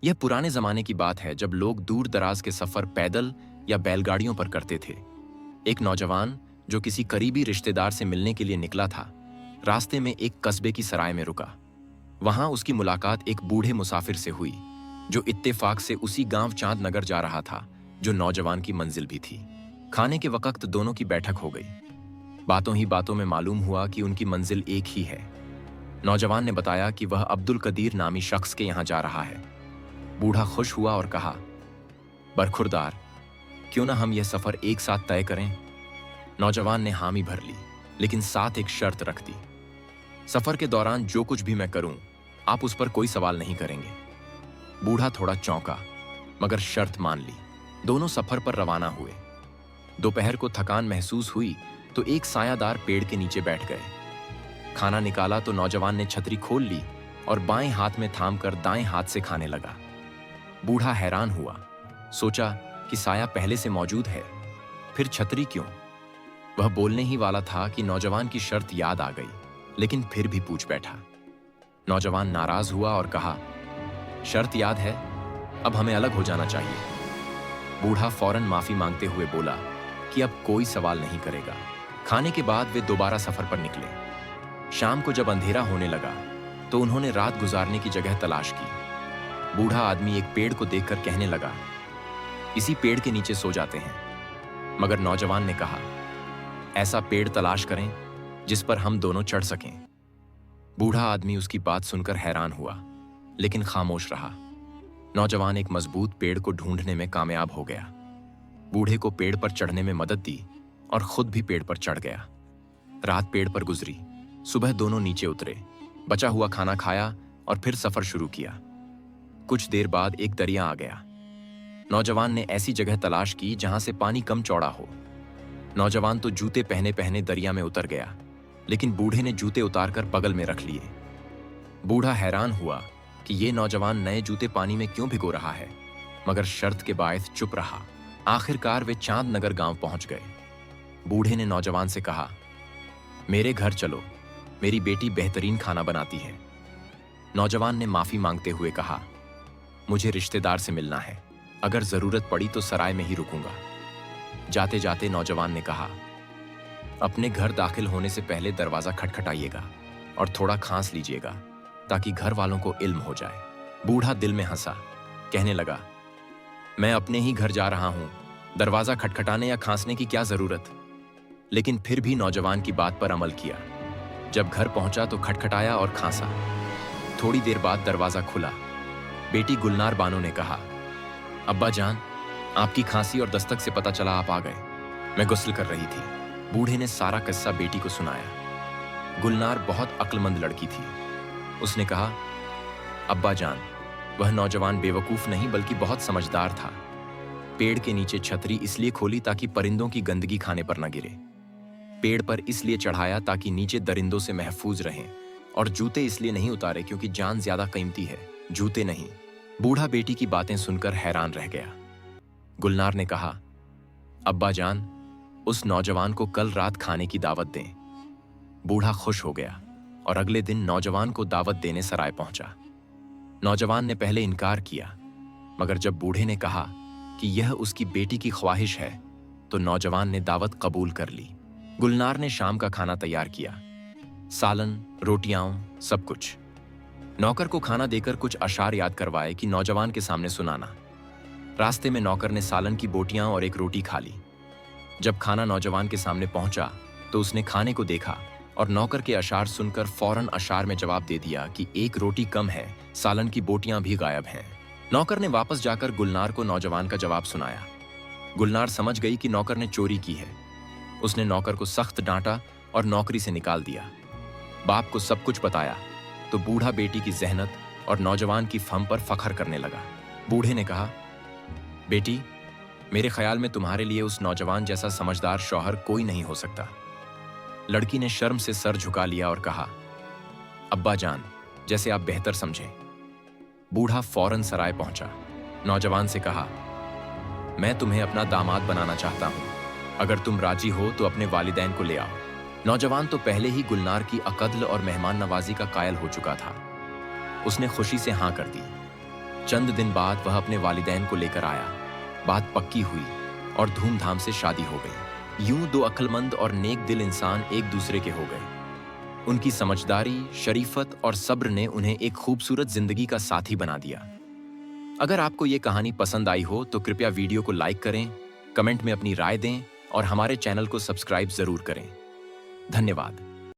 यह पुराने जमाने की बात है जब लोग दूर दराज के सफर पैदल या बैलगाड़ियों पर करते थे। एक नौजवान जो किसी करीबी रिश्तेदार से मिलने के लिए निकला था, रास्ते में एक कस्बे की सराय में रुका। वहां उसकी मुलाकात एक बूढ़े मुसाफिर से हुई जो इत्तेफाक से उसी गांव चांदनगर जा रहा था जो नौजवान की मंजिल भी थी। खाने के वक्त दोनों की बैठक हो गई। बातों ही बातों में मालूम हुआ कि उनकी मंजिल एक ही है। नौजवान ने बताया कि वह अब्दुल कदीर नामी शख्स के यहाँ जा रहा है। बूढ़ा खुश हुआ और कहा, बरखुरदार, क्यों ना हम यह सफर एक साथ तय करें। नौजवान ने हामी भर ली, लेकिन साथ एक शर्त रख दी। सफर के दौरान जो कुछ भी मैं करूं, आप उस पर कोई सवाल नहीं करेंगे। बूढ़ा थोड़ा चौंका, मगर शर्त मान ली। दोनों सफर पर रवाना हुए। दोपहर को थकान महसूस हुई तो एक सायादार पेड़ के नीचे बैठ गए। खाना निकाला तो नौजवान ने छतरी खोल ली और बाएं हाथ में थामकर दाएं हाथ से खाने लगा। बूढ़ा हैरान हुआ, सोचा कि साया पहले से मौजूद है, फिर छतरी क्यों। वह बोलने ही वाला था कि नौजवान की शर्त याद आ गई, लेकिन फिर भी पूछ बैठा। नौजवान नाराज हुआ और कहा, शर्त याद है, अब हमें अलग हो जाना चाहिए। बूढ़ा फौरन माफी मांगते हुए बोला कि अब कोई सवाल नहीं करेगा। खाने के बाद वे दोबारा सफर पर निकले। शाम को जब अंधेरा होने लगा तो उन्होंने रात गुजारने की जगह तलाश की। बूढ़ा आदमी एक पेड़ को देखकर कहने लगा, इसी पेड़ के नीचे सो जाते हैं। मगर नौजवान ने कहा, ऐसा पेड़ तलाश करें जिस पर हम दोनों चढ़ सकें। बूढ़ा आदमी उसकी बात सुनकर हैरान हुआ, लेकिन खामोश रहा। नौजवान एक मजबूत पेड़ को ढूंढने में कामयाब हो गया। बूढ़े को पेड़ पर चढ़ने में मदद दी और खुद भी पेड़ पर चढ़ गया। रात पेड़ पर गुजरी। सुबह दोनों नीचे उतरे, बचा हुआ खाना खाया और फिर सफर शुरू किया। कुछ देर बाद एक दरिया आ गया। नौजवान ने ऐसी जगह तलाश की जहां से पानी कम चौड़ा हो। नौजवान तो जूते पहने पहने दरिया में उतर गया, लेकिन बूढ़े ने जूते उतारकर बगल में रख लिए। बूढ़ा हैरान हुआ कि ये नौजवान नए जूते पानी में क्यों भिगो रहा है, मगर शर्त के बायस चुप रहा। आखिरकार वे चांदनगर गांव पहुंच गए। बूढ़े ने नौजवान से कहा, मेरे घर चलो, मेरी बेटी बेहतरीन खाना बनाती है। नौजवान ने माफी मांगते हुए कहा, मुझे रिश्तेदार से मिलना है, अगर जरूरत पड़ी तो सराय में ही रुकूंगा। जाते जाते नौजवान ने कहा, अपने घर दाखिल होने से पहले दरवाजा खटखटाइएगा और थोड़ा खांस लीजिएगा ताकि घर वालों को इल्म हो जाए। बूढ़ा दिल में हंसा, कहने लगा, मैं अपने ही घर जा रहा हूं, दरवाजा खटखटाने या खांसने की क्या जरूरत। लेकिन फिर भी नौजवान की बात पर अमल किया। जब घर पहुंचा तो खटखटाया और खांसा। थोड़ी देर बाद दरवाजा खुला। बेटी गुलनार बानो ने कहा, अब्बा जान, आपकी खांसी और दस्तक से पता चला आप आ गए। मैं गुस्ल कर रही थी। बूढ़े ने सारा किस्सा बेटी को सुनाया। गुलनार बहुत अक्लमंद लड़की थी। उसने कहा, अब्बा जान, वह नौजवान बेवकूफ नहीं बल्कि बहुत समझदार था। पेड़ के नीचे छतरी इसलिए खोली ताकि परिंदों की गंदगी खाने पर न गिरे। पेड़ पर इसलिए चढ़ाया ताकि नीचे दरिंदों से महफूज रहें, और जूते इसलिए नहीं उतारे क्योंकि जान ज्यादा कीमती है, जूते नहीं। बूढ़ा बेटी की बातें सुनकर हैरान रह गया। गुलनार ने कहा, अब्बा जान, उस नौजवान को कल रात खाने की दावत दें। बूढ़ा खुश हो गया और अगले दिन नौजवान को दावत देने सराय पहुंचा। नौजवान ने पहले इनकार किया, मगर जब बूढ़े ने कहा कि यह उसकी बेटी की ख्वाहिश है तो नौजवान ने दावत कबूल कर ली। गुलनार ने शाम का खाना तैयार किया, सालन, रोटियां, सब कुछ। नौकर को खाना देकर कुछ अशार याद करवाए कि नौजवान के सामने सुनाना। रास्ते में नौकर ने सालन की बोटियां और एक रोटी खा ली। जब खाना नौजवान के सामने पहुंचा तो उसने खाने को देखा और नौकर के अशार सुनकर फौरन अशार में जवाब दे दिया कि एक रोटी कम है, सालन की बोटियां भी गायब हैं। नौकर ने वापस जाकर गुलनार को नौजवान का जवाब सुनाया। गुलनार समझ गई कि नौकर ने चोरी की है। उसने नौकर को सख्त डांटा और नौकरी से निकाल दिया। बाप को सब कुछ बताया तो बूढ़ा बेटी की जहनत और नौजवान की फहम पर फख्र करने लगा। बूढ़े ने कहा, बेटी, मेरे ख्याल में तुम्हारे लिए उस नौजवान जैसा समझदार शौहर कोई नहीं हो सकता। लड़की ने शर्म से सर झुका लिया और कहा, अब्बा जान, जैसे आप बेहतर समझें। बूढ़ा फौरन सराय पहुंचा। नौजवान से कहा, मैं तुम्हें अपना दामाद बनाना चाहता हूं, अगर तुम राजी हो तो अपने वालिदैन को ले आओ। नौजवान तो पहले ही गुलनार की अकद्ल और मेहमान नवाजी का कायल हो चुका था। उसने खुशी से हां कर दी। चंद दिन बाद वह अपने वालिदैन को लेकर आया। बात पक्की हुई और धूमधाम से शादी हो गई। यूं दो अक्लमंद और नेक दिल इंसान एक दूसरे के हो गए। उनकी समझदारी, शरीफत और सब्र ने उन्हें एक खूबसूरत जिंदगी का साथी बना दिया। अगर आपको ये कहानी पसंद आई हो तो कृपया वीडियो को लाइक करें, कमेंट में अपनी राय दें और हमारे चैनल को सब्सक्राइब जरूर करें। धन्यवाद।